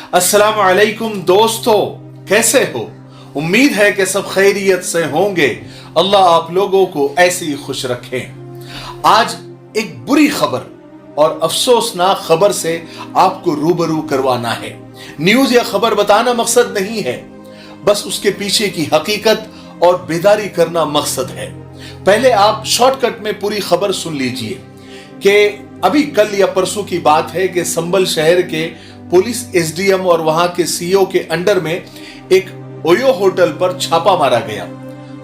अस्सलाम वालेकुम दोस्तों, कैसे हो? उम्मीद है कि सब खैरियत से होंगे। अल्लाह आप लोगों को ऐसे ही खुश रखें। आज एक बुरी खबर और अफसोसनाक खबर से आपको रूबरू करवाना है। न्यूज या खबर बताना मकसद नहीं है, बस उसके पीछे की हकीकत और बेदारी करना मकसद है। पहले आप शॉर्टकट में पूरी खबर सुन लीजिए कि अभी कल या परसों की बात है कि संभल शहर के पुलिस एसडीएम और वहां के सीईओ के अंडर में एक ओयो होटल पर छापा मारा गया।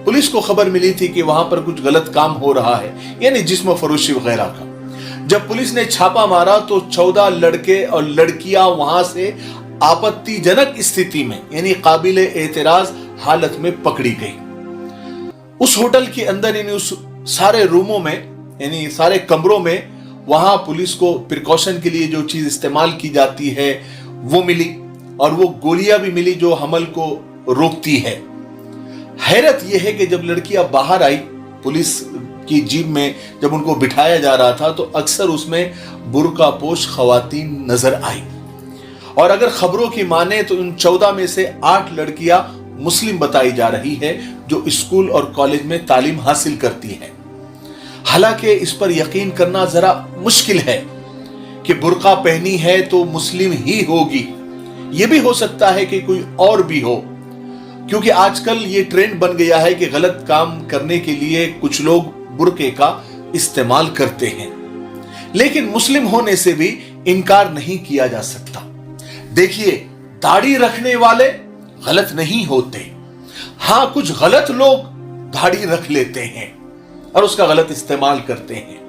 पुलिस को खबर मिली थी कि वहां पर कुछ गलत काम हो रहा है, यानी जिस्म फरोशी वगैरह का। जब पुलिस ने छापा मारा तो 14 लड़के और लड़कियां वहां से आपत्तिजनक स्थिति में यानी काबिले एतराज हालत में पकड़ी गई। उस होटल के अंदर यानी उस सारे रूमों में यानी सारे कमरों में वहां पुलिस को प्रिकॉशन के लिए जो चीज इस्तेमाल की जाती है वो मिली, और वो गोलियां भी मिली जो हमल को रोकती है। हैरत यह है कि जब लड़कियां बाहर आई पुलिस की जीप में, जब उनको बिठाया जा रहा था तो अक्सर उसमें बुर्का पोश खवातीन नजर आई। और अगर खबरों की माने तो उन 14 में से 8 लड़कियां मुस्लिम बताई जा रही है जो स्कूल और कॉलेज में तालीम हासिल करती हैं। हालांकि इस पर यकीन करना जरा मुश्किल है कि बुर्का पहनी है तो मुस्लिम ही होगी। यह भी हो सकता है कि कोई और भी हो, क्योंकि आजकल ये ट्रेंड बन गया है कि गलत काम करने के लिए कुछ लोग बुर्के का इस्तेमाल करते हैं। लेकिन मुस्लिम होने से भी इनकार नहीं किया जा सकता। देखिए, दाढ़ी रखने वाले गलत नहीं होते। हां, कुछ गलत लोग दाढ़ी रख लेते हैं और उसका गलत इस्तेमाल करते हैं।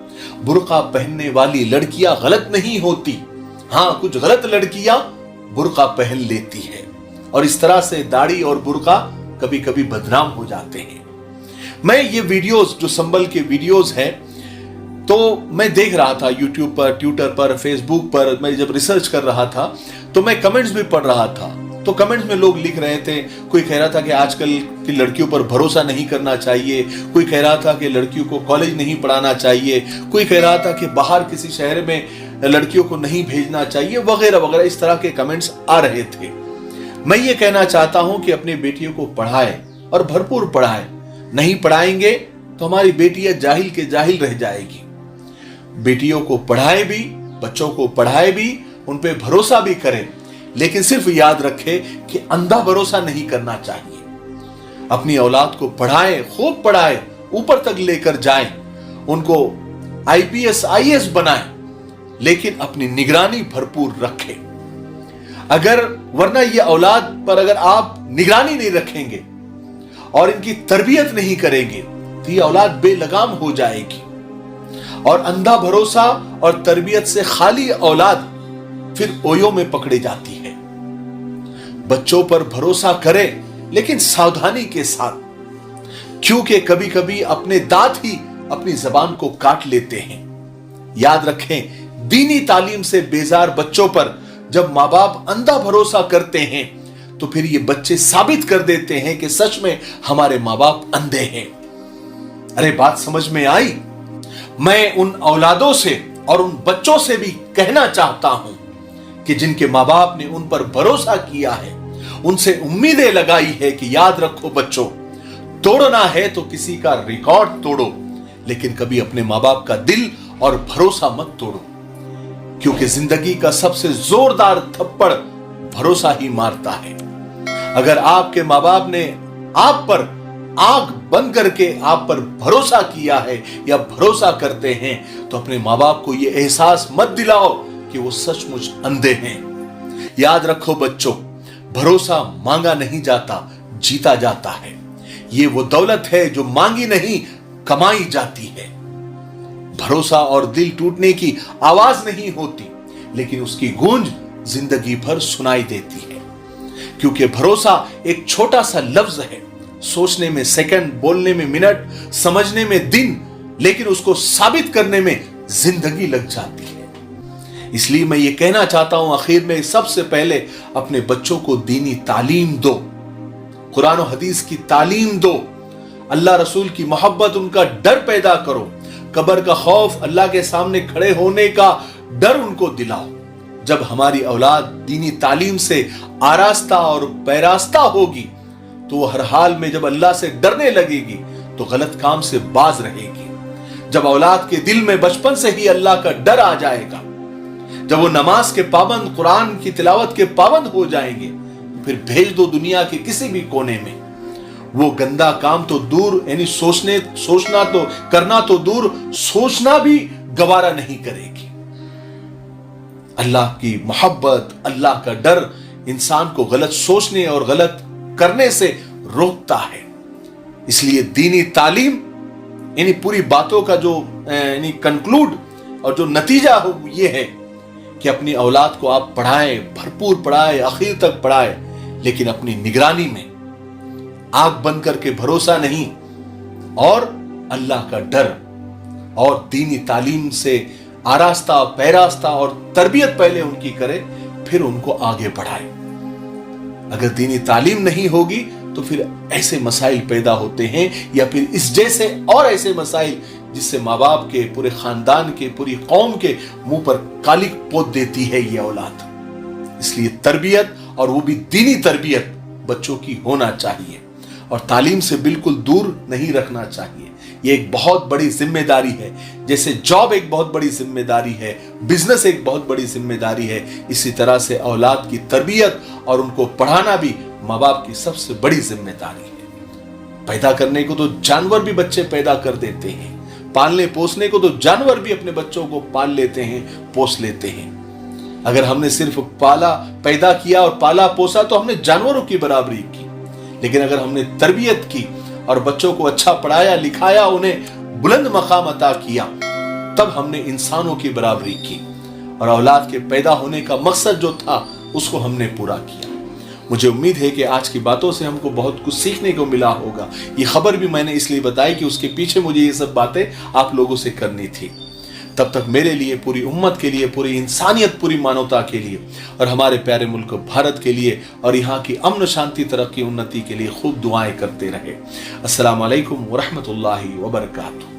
बुर्का पहनने वाली लड़कियां गलत नहीं होती। हां, कुछ गलत लड़कियां बुर्का पहन लेती है और इस तरह से दाढ़ी और बुर्का कभी कभी बदनाम हो जाते हैं। मैं ये वीडियोस जो संभल के वीडियोस हैं तो मैं देख रहा था यूट्यूब पर, ट्विटर पर, फेसबुक पर। मैं जब रिसर्च कर रहा था तो मैं कमेंट्स भी पढ़ रहा था। तो कमेंट्स में लोग लिख रहे थे, कोई कह रहा था कि आजकल की लड़कियों पर भरोसा नहीं करना चाहिए, कोई कह रहा था कि लड़कियों को कॉलेज नहीं पढ़ाना चाहिए, कोई कह रहा था कि बाहर किसी शहर में लड़कियों को नहीं भेजना चाहिए, वगैरह वगैरह। इस तरह के कमेंट्स आ रहे थे। मैं ये कहना चाहता हूं कि अपनी बेटियों को पढ़ाए और भरपूर पढ़ाए। नहीं पढ़ाएंगे तो हमारी बेटियां जाहिल के जाहिल रह जाएगी। बेटियों को पढ़ाए भी, बच्चों को पढ़ाए भी, उन पे भरोसा भी करें, लेकिन सिर्फ याद रखें कि अंधा भरोसा नहीं करना चाहिए। अपनी औलाद को पढ़ाएं, खूब पढ़ाएं, ऊपर तक लेकर जाएं, उनको आईपीएस आईएएस बनाएं, लेकिन अपनी निगरानी भरपूर रखें। वरना ये औलाद पर अगर आप निगरानी नहीं रखेंगे और इनकी तरबियत नहीं करेंगे तो ये औलाद बेलगाम हो जाएगी। और अंधा भरोसा और तरबियत से खाली औलाद फिर ओयो में पकड़ी जाती है। बच्चों पर भरोसा करें, लेकिन सावधानी के साथ, क्योंकि कभी कभी अपने दांत ही अपनी जबान को काट लेते हैं। याद रखें, दीनी तालीम से बेजार बच्चों पर जब माँ बाप अंधा भरोसा करते हैं तो फिर ये बच्चे साबित कर देते हैं कि सच में हमारे माँ बाप अंधे हैं। अरे, बात समझ में आई? मैं उन औलादों से और उन बच्चों से भी कहना चाहता हूं कि जिनके माँ बाप ने उन पर भरोसा किया है, उनसे उम्मीदें लगाई है कि याद रखो बच्चों, तोड़ना है तो किसी का रिकॉर्ड तोड़ो, लेकिन कभी अपने माँ बाप का दिल और भरोसा मत तोड़ो, क्योंकि जिंदगी का सबसे जोरदार थप्पड़ भरोसा ही मारता है। अगर आपके माँ बाप ने आप पर आंख बंद करके आप पर भरोसा किया है या भरोसा करते हैं तो अपने माँ बाप को यह एहसास मत दिलाओ कि वो सचमुच अंधे हैं। याद रखो बच्चों, भरोसा मांगा नहीं जाता, जीता जाता है। ये वो दौलत है जो मांगी नहीं, कमाई जाती है। भरोसा और दिल टूटने की आवाज नहीं होती, लेकिन उसकी गूंज जिंदगी भर सुनाई देती है। क्योंकि भरोसा एक छोटा सा लफ्ज है, सोचने में सेकंड, बोलने में मिनट, समझने में दिन, लेकिन उसको साबित करने में जिंदगी लग जाती है। इसलिए मैं ये कहना चाहता हूं आखिर में, सबसे पहले अपने बच्चों को दीनी तालीम दो, कुरान और हदीस की तालीम दो, अल्लाह रसूल की मोहब्बत, उनका डर पैदा करो, कब्र का खौफ, अल्लाह के सामने खड़े होने का डर उनको दिलाओ। जब हमारी औलाद दीनी तालीम से आरास्ता और पैरास्ता होगी तो वो हर हाल में जब अल्लाह से डरने लगेगी तो गलत काम से बाज रहेगी। जब औलाद के दिल में बचपन से ही अल्लाह का डर आ जाएगा, जब वो नमाज के पाबंद, कुरान की तिलावत के पाबंद हो जाएंगे, फिर भेज दो दुनिया के किसी भी कोने में, वो गंदा काम तो दूर, यानी सोचना तो करना तो दूर, सोचना भी गवारा नहीं करेगी। अल्लाह की मोहब्बत, अल्लाह का डर इंसान को गलत सोचने और गलत करने से रोकता है। इसलिए दीनी तालीम, यानी पूरी बातों का जो यानी कंक्लूड और जो नतीजा हो ये है कि अपनी औलाद को आप पढ़ाएं, भरपूर पढ़ाएं, आखिर तक पढ़ाएं, लेकिन अपनी निगरानी में आंख बंद करके भरोसा नहीं, और अल्लाह का डर और दीनी तालीम से आरास्ता, पैरास्ता और तरबियत पहले उनकी करे, फिर उनको आगे बढ़ाए। अगर दीनी तालीम नहीं होगी तो फिर ऐसे मसाइल पैदा होते हैं, या फिर इस जैसे और ऐसे मसाइल जिससे माँ बाप के, पूरे खानदान के, पूरी कौम के मुंह पर कालिक पोत देती है ये औलाद। इसलिए तरबियत, और वो भी दीनी तरबियत बच्चों की होना चाहिए, और तालीम से बिल्कुल दूर नहीं रखना चाहिए। ये एक बहुत बड़ी जिम्मेदारी है। जैसे जॉब एक बहुत बड़ी जिम्मेदारी है, बिजनेस एक बहुत बड़ी जिम्मेदारी है, इसी तरह से औलाद की तरबियत और उनको पढ़ाना भी माँ बाप की सबसे बड़ी जिम्मेदारी है। पैदा करने को तो जानवर भी बच्चे पैदा कर देते हैं, पालने पोसने को तो जानवर भी अपने बच्चों को पाल लेते हैं, पोस लेते हैं। अगर हमने सिर्फ पैदा किया और पाला पोसा तो हमने जानवरों की बराबरी की, लेकिन अगर हमने तरबियत की और बच्चों को अच्छा पढ़ाया, लिखाया, उन्हें बुलंद मकाम अता किया, तब हमने इंसानों की बराबरी की, और औलाद के पैदा होने का मकसद जो था उसको हमने पूरा किया। मुझे उम्मीद है कि आज की बातों से हमको बहुत कुछ सीखने को मिला होगा। ये खबर भी मैंने इसलिए बताई कि उसके पीछे मुझे ये सब बातें आप लोगों से करनी थी। तब तक मेरे लिए, पूरी उम्मत के लिए, पूरी इंसानियत, पूरी मानवता के लिए, और हमारे प्यारे मुल्क भारत के लिए, और यहाँ की अमन, शांति, तरक्की, उन्नति के लिए खूब दुआएं करते रहे। अस्सलाम वालेकुम व रहमतुल्लाहि व बरकातुहू।